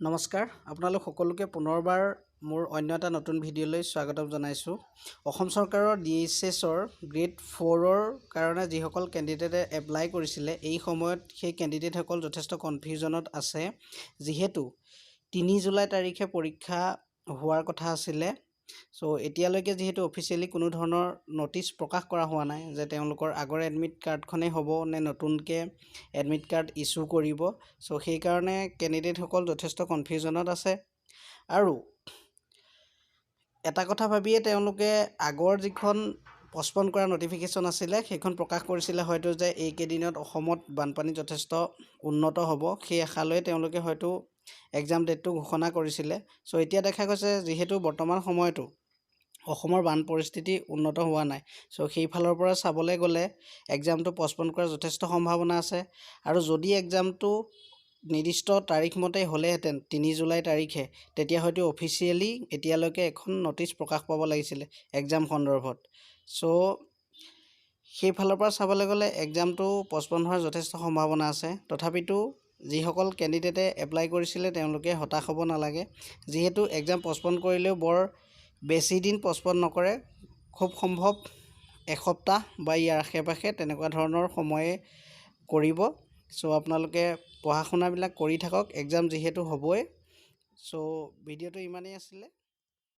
নমস্কাৰ আপোনালোক সকলোকে পুনৰবাৰ মোৰ অন্য এটা নতুন ভিডিঅ'লৈ স্বাগতম জনাইছোঁ। অসম চৰকাৰৰ DHSৰ গ্ৰেড 4ৰ কাৰণে যিসকল কেণ্ডিডেটে এপ্লাই কৰিছিলে এই সময়ত সেই কেণ্ডিডেটসকল যথেষ্ট কনফিউজনত আছে, যিহেতু 3 জুলাই তাৰিখে পৰীক্ষা হোৱাৰ কথা আছিলে। চ' এতিয়ালৈকে যিহেতু অফিচিয়েলি কোনো ধৰণৰ নটিচ প্ৰকাশ কৰা হোৱা নাই যে তেওঁলোকৰ আগৰ এডমিট কাৰ্ডখনেই হ'ব নে নতুনকৈ এডমিট কাৰ্ড ইছ্যু কৰিব। চ' সেইকাৰণে কেণ্ডিডেটসকল যথেষ্ট কনফিউজনত আছে আৰু এটা কথা ভাবিয়ে তেওঁলোকে আগৰ যিখন পষ্টপন কৰা নটিফিকেশ্যন আছিলে সেইখন প্ৰকাশ কৰিছিলে হয়তো যে এইকেইদিনত অসমত বানপানী যথেষ্ট উন্নত হ'ব, সেই আশালৈ তেওঁলোকে হয়তো এক্সাম ডেটটো ঘোষণা কৰিছিলে। চ' এতিয়া দেখা গৈছে যিহেতু বৰ্তমান সময়তো অসমৰ বান পৰিস্থিতি উন্নত হোৱা নাই, চ' সেইফালৰ পৰা চাবলৈ গ'লে এক্সামটো পষ্টপন কৰাৰ যথেষ্ট সম্ভাৱনা আছে। আৰু যদি এক্সামটো নিৰ্দিষ্ট তাৰিখ মতে হ'লেহেঁতেন 3 জুলাই তাৰিখে, তেতিয়া হয়তো অফিচিয়েলি এতিয়ালৈকে এখন নটিচ প্ৰকাশ পাব লাগিছিলে এক্সাম সন্দৰ্ভত। চ' সেইফালৰ পৰা চাবলৈ গ'লে এক্সামটো পষ্টপন হোৱাৰ যথেষ্ট সম্ভাৱনা আছে। তথাপিতো যিসকল কেণ্ডিডেটে এপ্লাই কৰিছিলে তেওঁলোকে হতাশ হ'ব নালাগে, যিহেতু এক্সাম পষ্টপন কৰিলেও বৰ বেছি দিন পষ্টপন নকৰে, খুব সম্ভৱ এসপ্তাহ বা ইয়াৰ আশে পাশে তেনেকুৱা ধৰণৰ সময়ে কৰিব। চ' আপোনালোকে পঢ়া শুনাবিলাক কৰি থাকক, এক্সাম যিহেতু হ'বই। চ' ভিডিঅ'টো ইমানেই আছিলে।